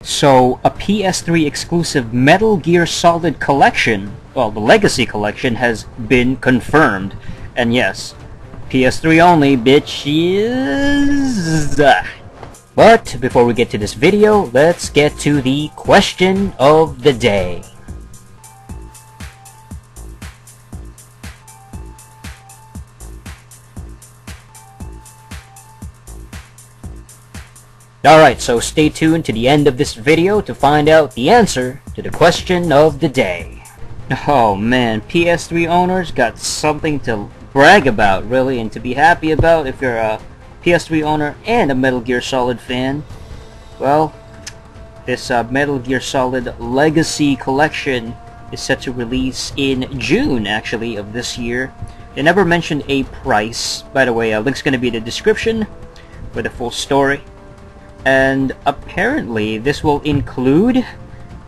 So, a PS3 exclusive Metal Gear Solid collection, well, the Legacy collection, has been confirmed. And yes, PS3 only, bitches. But before we get to this video, let's get to the question of the day. Alright, so stay tuned to the end of this video to find out the answer to the question of the day. Oh man, PS3 owners got something to brag about, really, and to be happy about if you're a PS3 owner and a Metal Gear Solid fan. Well, this Metal Gear Solid Legacy collection is set to release in June, actually, of this year. They never mentioned a price. By the way, a link's going to be in the description for the full story. And apparently this will include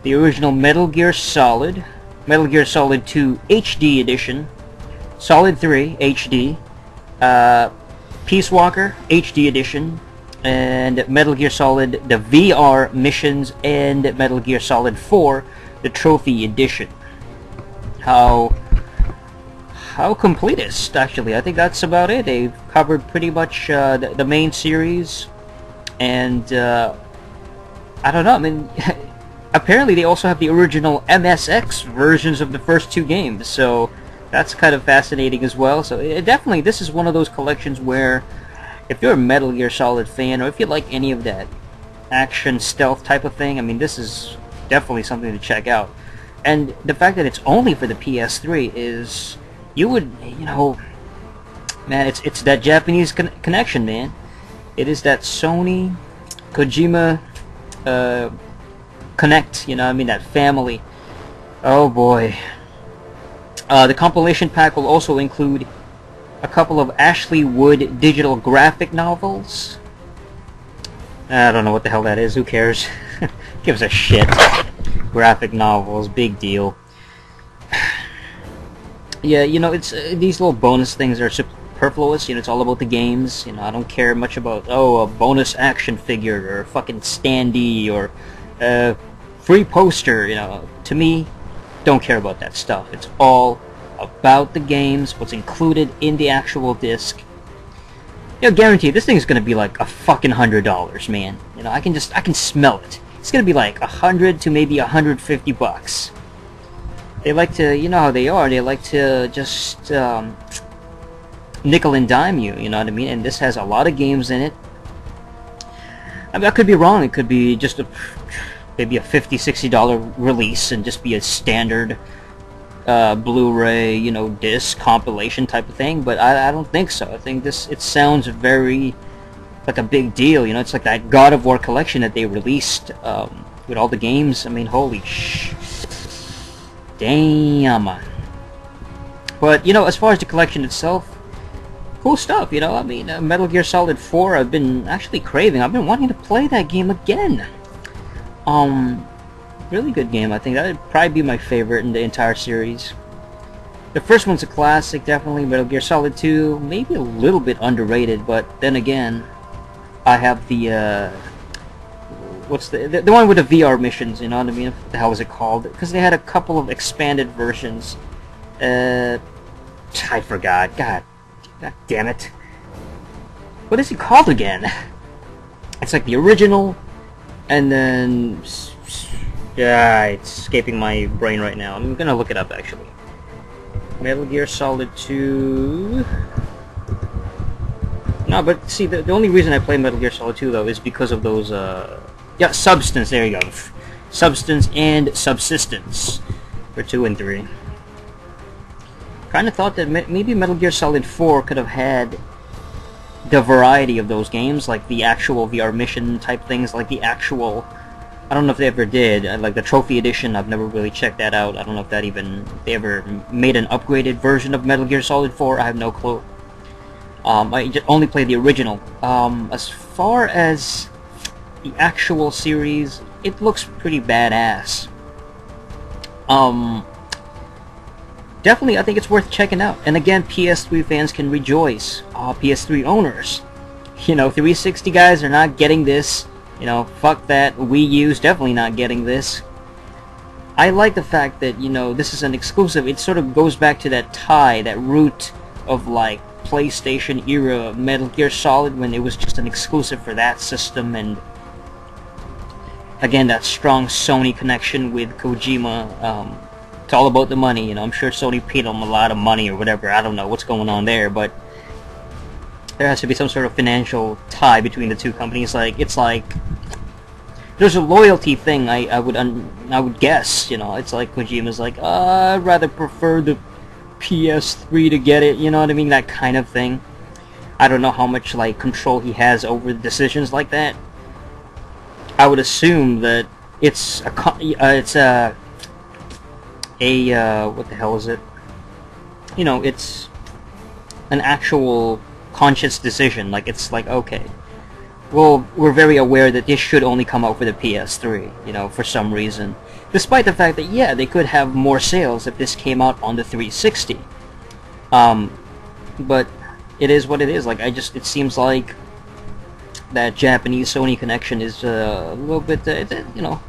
the original Metal Gear Solid, Metal Gear Solid 2 HD Edition, Solid 3 HD, Peace Walker HD Edition, and Metal Gear Solid the VR missions, and Metal Gear Solid 4 the Trophy Edition. How completist, actually. I think that's about it. They've covered pretty much the main series. And, I don't know, I mean, apparently they also have the original MSX versions of the first two games, so that's kind of fascinating as well. So definitely, this is one of those collections where, if you're a Metal Gear Solid fan, or if you like any of that action stealth type of thing, I mean, this is definitely something to check out. And the fact that it's only for the PS3 is, you would, you know, man, it's that Japanese connection, man. It is that Sony, Kojima, Connect, you know, I mean, that family. Oh boy. The compilation pack will also include a couple of Ashley Wood digital graphic novels. I don't know what the hell that is, who cares? Gives a shit. Graphic novels, big deal. Yeah, you know, it's these little bonus things are superfluous, you know, it's all about the games. You know, I don't care much about, oh, a bonus action figure, or a fucking standee, or a free poster, you know. To me, don't care about that stuff. It's all about the games, what's included in the actual disc. You know, guarantee this thing is gonna be like a fucking $100, man. You know, I can smell it. It's gonna be like $100 to maybe $150. They like to, you know how they are, they like to just, nickel and dime you, you know what I mean? And this has a lot of games in it. I mean, I could be wrong. It could be just maybe a $50, $60 release and just be a standard Blu-ray, you know, disc compilation type of thing. But I don't think so. I think it sounds very like a big deal. You know, it's like that God of War collection that they released with all the games. I mean, holy damn. But you know, as far as the collection itself, cool stuff, you know. I mean, Metal Gear Solid 4, I've been actually craving. I've been wanting to play that game again. Really good game. I think that would probably be my favorite in the entire series. The first one's a classic, definitely. Metal Gear Solid 2, maybe a little bit underrated, but then again, I have the, what's the one with the VR missions, you know what I mean? What the hell is it called? Because they had a couple of expanded versions. I forgot. God damn it. What is it called again? It's like the original, and then... yeah, it's escaping my brain right now. I'm gonna look it up, actually. Metal Gear Solid 2... No, but see, the only reason I play Metal Gear Solid 2, though, is because of those, yeah, Substance, there you go. Substance and Subsistence for 2 and 3. Kind of thought that maybe Metal Gear Solid 4 could have had the variety of those games, like the actual VR mission type things, like the actual, I don't know if they ever did, like the Trophy Edition. I've never really checked that out. I don't know if that even, they ever made an upgraded version of Metal Gear Solid 4. I have no clue. I just only played the original. As far as the actual series, it looks pretty badass. Definitely, I think it's worth checking out. And again, PS3 fans can rejoice. PS3 owners. You know, 360 guys are not getting this You know, fuck that. Wii U's definitely not getting this. I like the fact that, you know, this is an exclusive. It sort of goes back to that tie, that root of, like, PlayStation era Metal Gear Solid when it was just an exclusive for that system, and again, that strong Sony connection with Kojima. It's all about the money, you know. I'm sure Sony paid him a lot of money or whatever. I don't know what's going on there, but there has to be some sort of financial tie between the two companies. Like, it's like there's a loyalty thing. I would guess, you know. It's like Kojima's like, I'd rather prefer the PS3 to get it, you know what I mean? That kind of thing. I don't know how much, like, control he has over decisions like that. I would assume that it's a what the hell is it? You know, it's an actual conscious decision. Like, it's like, okay, well, we're very aware that this should only come out for the PS3, you know, for some reason. Despite the fact that, yeah, they could have more sales if this came out on the 360. But it is what it is. Like, it seems like that Japanese Sony connection is a little bit, you know,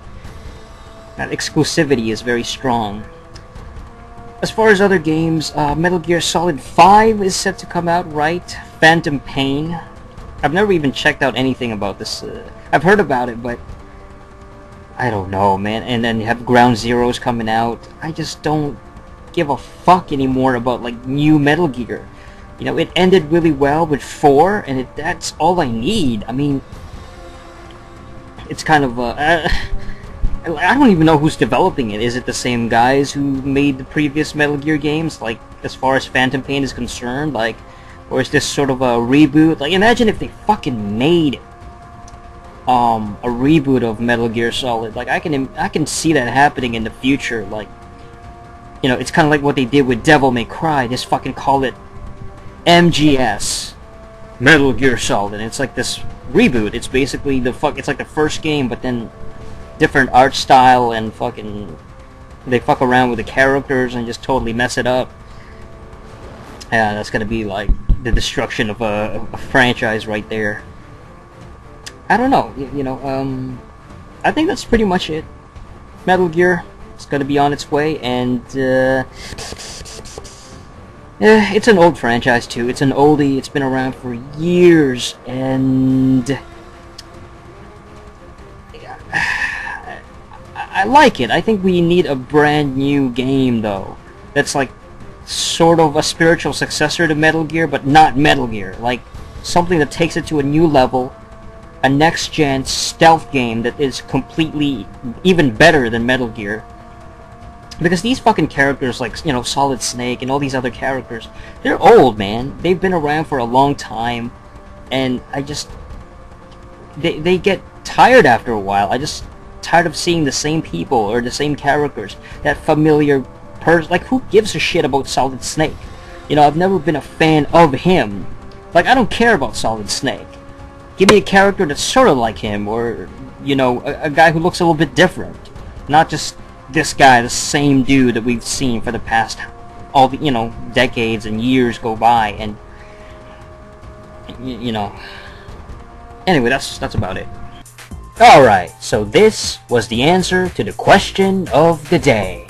that exclusivity is very strong. As far as other games, Metal Gear Solid 5 is set to come out, right? Phantom Pain. I've never even checked out anything about this. I've heard about it, but I don't know, man. And then you have Ground Zeroes coming out. I just don't give a fuck anymore about, like, new Metal Gear. You know, it ended really well with 4, and that's all I need. I mean, it's kind of, I don't even know who's developing it. Is it the same guys who made the previous Metal Gear games, like, as far as Phantom Pain is concerned? Like, or is this sort of a reboot? Like, imagine if they fucking made a reboot of Metal Gear Solid. Like, I can see that happening in the future. Like, you know, it's kind of like what they did with Devil May Cry. Just fucking call it MGS, Metal Gear Solid. And it's like this reboot. It's basically it's like the first game, but then different art style, and fucking they fuck around with the characters and just totally mess it up. Yeah, that's gonna be like the destruction of a franchise right there. I don't know, you know, I think that's pretty much it. Metal Gear is gonna be on its way, and it's an old franchise too. It's an oldie. It's been around for years, and I like it. I think we need a brand new game, though, that's like sort of a spiritual successor to Metal Gear, but not Metal Gear. Like, something that takes it to a new level, a next-gen stealth game that is completely even better than Metal Gear. Because these fucking characters, like, you know, Solid Snake and all these other characters, they're old, man. They've been around for a long time, and I just... They get tired after a while. I just tired of seeing the same people or the same characters. That familiar person. Like, who gives a shit about Solid Snake? You know, I've never been a fan of him. Like, I don't care about Solid Snake. Give me a character that's sort of like him, or, you know, a guy who looks a little bit different. Not just this guy, the same dude that we've seen for the past, all the, you know, decades and years go by, and, you know. Anyway, that's about it. Alright, so this was the answer to the question of the day.